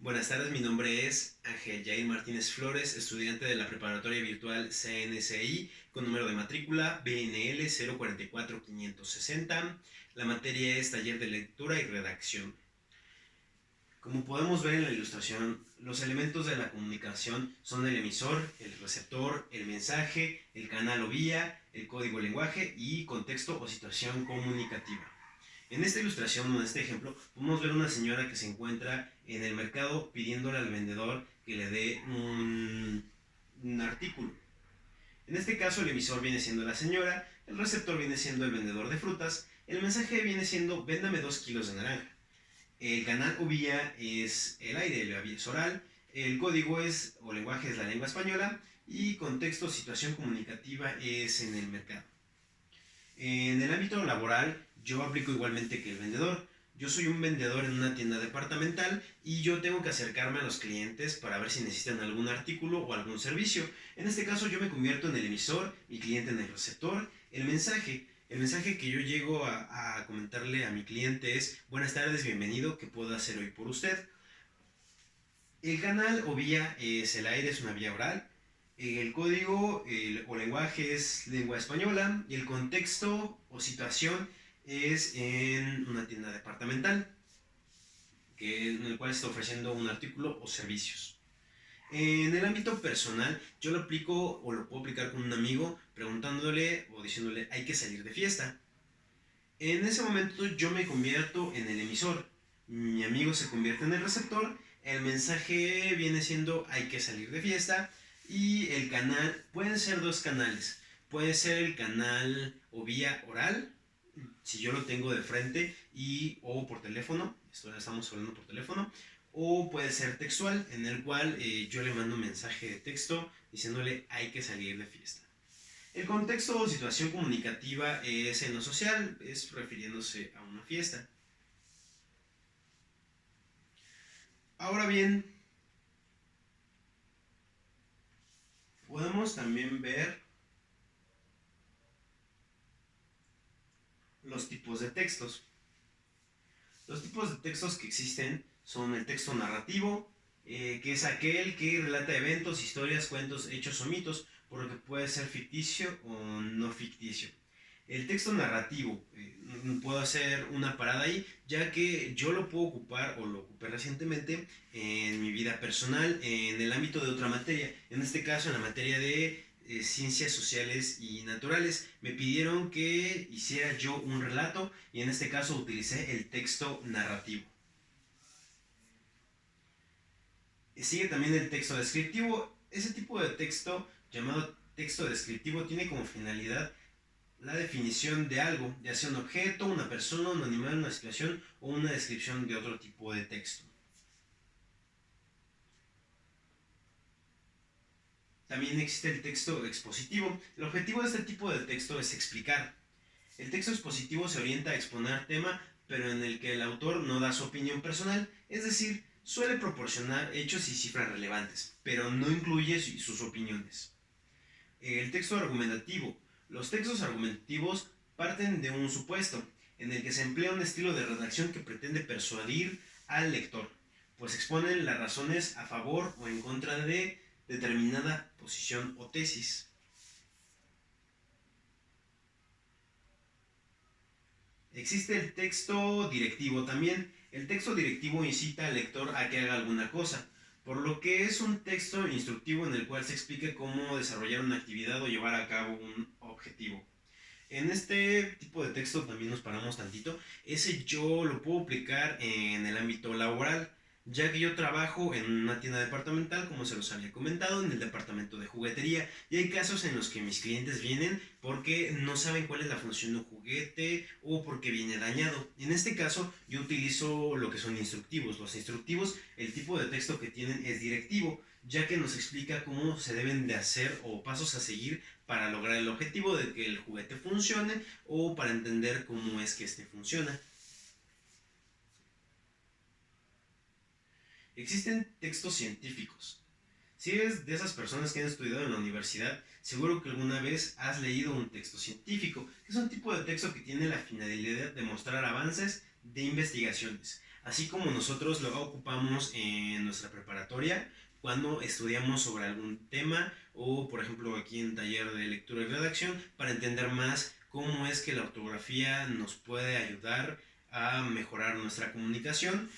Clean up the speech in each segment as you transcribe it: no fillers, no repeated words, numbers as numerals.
Buenas tardes, mi nombre es Ángel Jair Martínez Flores, estudiante de la preparatoria virtual CNSI con número de matrícula BNL 044560. La materia es taller de lectura y redacción. Como podemos ver en la ilustración, los elementos de la comunicación son el emisor, el receptor, el mensaje, el canal o vía, el código lenguaje y contexto o situación comunicativa. En esta ilustración o en este ejemplo podemos ver una señora que se encuentra en el mercado pidiéndole al vendedor que le dé un artículo. En este caso el emisor viene siendo la señora, el receptor viene siendo el vendedor de frutas, el mensaje viene siendo véndame 2 kilos de naranja. El canal o vía es el aire, la vía es oral, el código es o lenguaje es la lengua española y contexto o situación comunicativa es en el mercado. En el ámbito laboral, yo aplico igualmente que el vendedor. Yo soy un vendedor en una tienda departamental y yo tengo que acercarme a los clientes para ver si necesitan algún artículo o algún servicio. En este caso yo me convierto en el emisor, mi cliente en el receptor. El mensaje que yo llego a comentarle a mi cliente es: buenas tardes, bienvenido, ¿qué puedo hacer hoy por usted? El canal o vía es el aire, es una vía oral. El código o lenguaje es lengua española y el contexto o situación es en una tienda departamental en el cual está ofreciendo un artículo o servicios. En el ámbito personal, yo lo aplico o lo puedo aplicar con un amigo preguntándole o diciéndole hay que salir de fiesta. En ese momento yo me convierto en el emisor, mi amigo se convierte en el receptor, el mensaje viene siendo hay que salir de fiesta y el canal, pueden ser dos canales, puede ser el canal o vía oral, si yo lo tengo de frente o por teléfono, estamos hablando por teléfono, o puede ser textual en el cual yo le mando un mensaje de texto diciéndole hay que salir de fiesta. El contexto o situación comunicativa es en lo social, es refiriéndose a una fiesta. Ahora bien, podemos también ver los tipos de textos. Los tipos de textos que existen son el texto narrativo, que es aquel que relata eventos, historias, cuentos, hechos o mitos, por lo que puede ser ficticio o no ficticio. El texto narrativo, puedo hacer una parada ahí, ya que yo lo puedo ocupar o lo ocupé recientemente en mi vida personal, en el ámbito de otra materia, en este caso en la materia de ciencias sociales y naturales. Me pidieron que hiciera yo un relato y en este caso utilicé el texto narrativo. Sigue también el texto descriptivo. Ese tipo de texto llamado texto descriptivo tiene como finalidad la definición de algo, ya sea un objeto, una persona, un animal, una situación o una descripción de otro tipo de texto. También existe el texto expositivo. El objetivo de este tipo de texto es explicar. El texto expositivo se orienta a exponer tema, pero en el que el autor no da su opinión personal, es decir, suele proporcionar hechos y cifras relevantes, pero no incluye sus opiniones. El texto argumentativo. Los textos argumentativos parten de un supuesto, en el que se emplea un estilo de redacción que pretende persuadir al lector, pues exponen las razones a favor o en contra de determinada posición o tesis. Existe el texto directivo también. El texto directivo incita al lector a que haga alguna cosa, por lo que es un texto instructivo en el cual se explica cómo desarrollar una actividad o llevar a cabo un objetivo. En este tipo de texto también nos paramos tantito. Ese yo lo puedo aplicar en el ámbito laboral, ya que yo trabajo en una tienda departamental, como se los había comentado, en el departamento de juguetería. Y hay casos en los que mis clientes vienen porque no saben cuál es la función de un juguete o porque viene dañado. En este caso, yo utilizo lo que son instructivos. Los instructivos, el tipo de texto que tienen es directivo, ya que nos explica cómo se deben de hacer o pasos a seguir para lograr el objetivo de que el juguete funcione o para entender cómo es que este funciona. Existen textos científicos. Si eres de esas personas que han estudiado en la universidad, seguro que alguna vez has leído un texto científico, que es un tipo de texto que tiene la finalidad de mostrar avances de investigaciones. así como nosotros lo ocupamos en nuestra preparatoria cuando estudiamos sobre algún tema o por ejemplo aquí en taller de lectura y redacción para entender más cómo es que la ortografía nos puede ayudar a mejorar nuestra comunicación.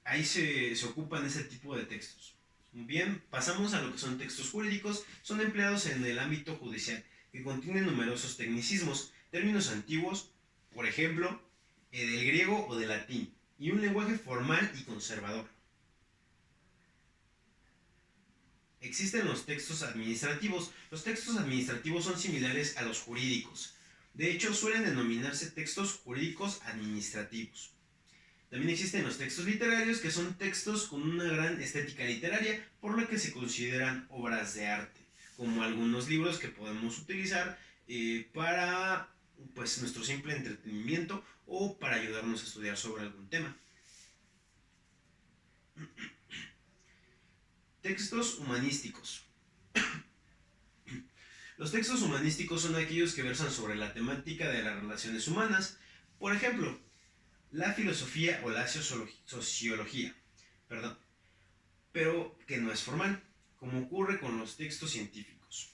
Ahí se ocupan ese tipo de textos. Bien, pasamos a lo que son textos jurídicos. Son empleados en el ámbito judicial, que contienen numerosos tecnicismos, términos antiguos, por ejemplo, del griego o del latín, y un lenguaje formal y conservador. Existen los textos administrativos. Los textos administrativos son similares a los jurídicos. De hecho, suelen denominarse textos jurídicos administrativos. También existen los textos literarios, que son textos con una gran estética literaria, por lo que se consideran obras de arte, como algunos libros que podemos utilizar para pues, nuestro simple entretenimiento o para ayudarnos a estudiar sobre algún tema. Textos humanísticos. Los textos humanísticos son aquellos que versan sobre la temática de las relaciones humanas. Por ejemplo, la filosofía o la sociología, pero que no es formal, como ocurre con los textos científicos.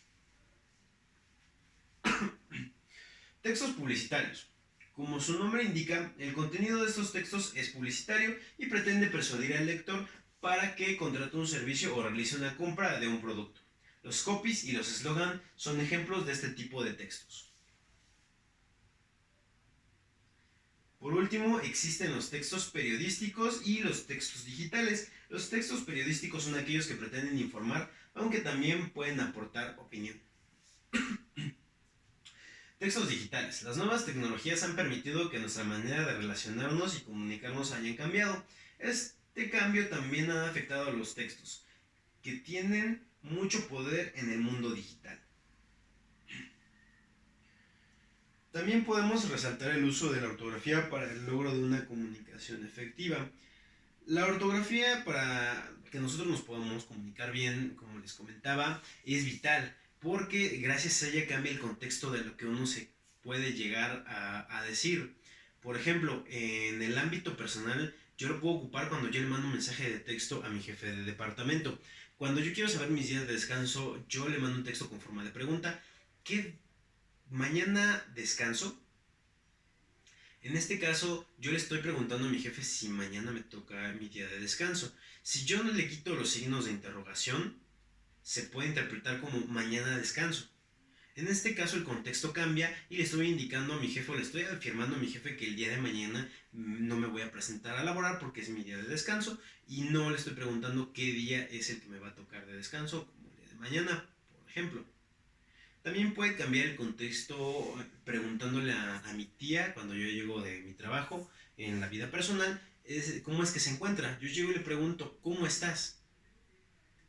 Textos publicitarios. Como su nombre indica, el contenido de estos textos es publicitario y pretende persuadir al lector para que contrate un servicio o realice una compra de un producto. Los copies y los slogans son ejemplos de este tipo de textos. Por último, existen los textos periodísticos y los textos digitales. Los textos periodísticos son aquellos que pretenden informar, aunque también pueden aportar opinión. Textos digitales. Las nuevas tecnologías han permitido que nuestra manera de relacionarnos y comunicarnos hayan cambiado. Este cambio también ha afectado a los textos, que tienen mucho poder en el mundo digital. También podemos resaltar el uso de la ortografía para el logro de una comunicación efectiva. La ortografía, para que nosotros nos podamos comunicar bien, como les comentaba, es vital, porque gracias a ella cambia el contexto de lo que uno se puede llegar a decir. Por ejemplo, en el ámbito personal, yo lo puedo ocupar cuando yo le mando un mensaje de texto a mi jefe de departamento. Cuando yo quiero saber mis días de descanso, yo le mando un texto con forma de pregunta. ¿Qué mañana descanso? En este caso, yo le estoy preguntando a mi jefe si mañana me toca mi día de descanso. Si yo no le quito los signos de interrogación, se puede interpretar como mañana descanso. En este caso el contexto cambia y le estoy indicando a mi jefe o le estoy afirmando a mi jefe que el día de mañana no me voy a presentar a laborar porque es mi día de descanso y no le estoy preguntando qué día es el que me va a tocar de descanso, como el día de mañana, por ejemplo. También puede cambiar el contexto preguntándole a mi tía cuando yo llego de mi trabajo en la vida personal, cómo es que se encuentra. Yo llego y le pregunto, ¿cómo estás?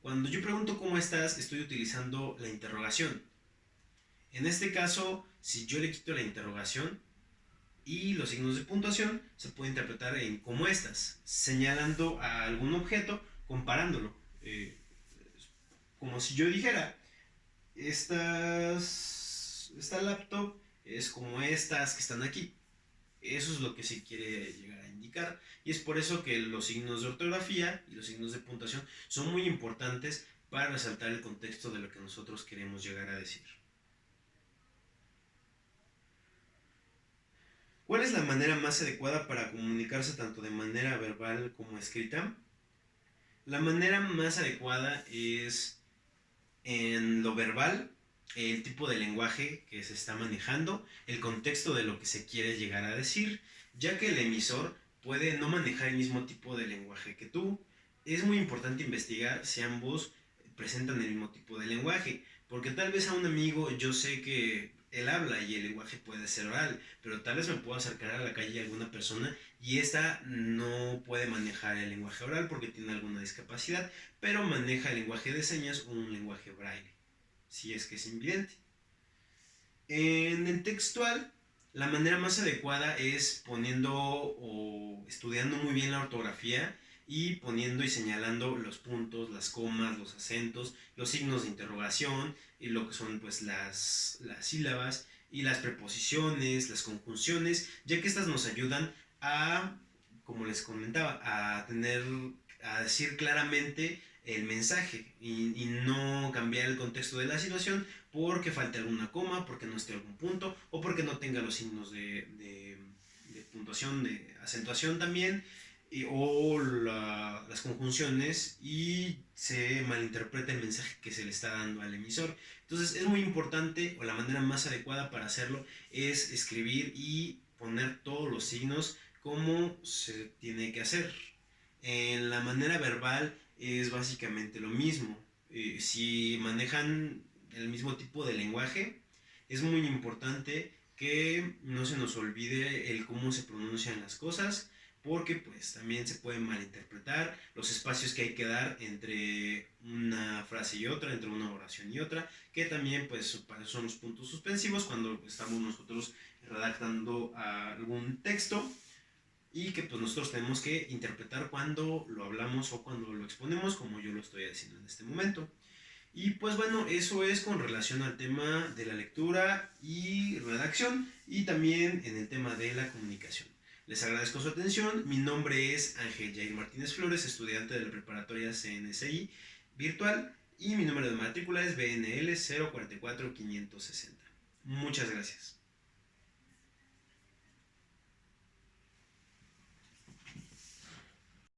Cuando yo pregunto cómo estás, estoy utilizando la interrogación. En este caso, si yo le quito la interrogación y los signos de puntuación, se puede interpretar en cómo estás, señalando a algún objeto, comparándolo. Como si yo dijera, esta laptop es como estas que están aquí. Eso es lo que se quiere llegar a indicar. Y es por eso que los signos de ortografía y los signos de puntuación son muy importantes para resaltar el contexto de lo que nosotros queremos llegar a decir. ¿Cuál es la manera más adecuada para comunicarse tanto de manera verbal como escrita? La manera más adecuada es en lo verbal, el tipo de lenguaje que se está manejando, el contexto de lo que se quiere llegar a decir, ya que el emisor puede no manejar el mismo tipo de lenguaje que tú. Es muy importante investigar si ambos presentan el mismo tipo de lenguaje, porque tal vez a un amigo yo sé que él habla y el lenguaje puede ser oral, pero tal vez me puedo acercar a la calle a alguna persona y esta no puede manejar el lenguaje oral porque tiene alguna discapacidad, pero maneja el lenguaje de señas o un lenguaje braille, si es que es invidente. En el textual, la manera más adecuada es poniendo o estudiando muy bien la ortografía y poniendo y señalando los puntos, las comas, los acentos, los signos de interrogación y lo que son pues las sílabas y las preposiciones, las conjunciones, ya que estas nos ayudan a como les comentaba, a decir claramente el mensaje y no cambiar el contexto de la situación porque falte alguna coma, porque no esté algún punto o porque no tenga los signos de puntuación, de acentuación también, o las conjunciones y se malinterpreta el mensaje que se le está dando al emisor. Entonces es muy importante, o la manera más adecuada para hacerlo es escribir y poner todos los signos como se tiene que hacer. En la manera verbal es básicamente lo mismo. Si manejan el mismo tipo de lenguaje, es muy importante que no se nos olvide el cómo se pronuncian las cosas, porque pues también se pueden malinterpretar los espacios que hay que dar entre una frase y otra, entre una oración y otra, que también pues son los puntos suspensivos cuando estamos nosotros redactando algún texto y que pues nosotros tenemos que interpretar cuando lo hablamos o cuando lo exponemos, como yo lo estoy haciendo en este momento. Y pues bueno, eso es con relación al tema de la lectura y redacción y también en el tema de la comunicación. Les agradezco su atención. Mi nombre es Ángel Jair Martínez Flores, estudiante de la preparatoria CNSI virtual, y mi número de matrícula es BNL 044560. Muchas gracias.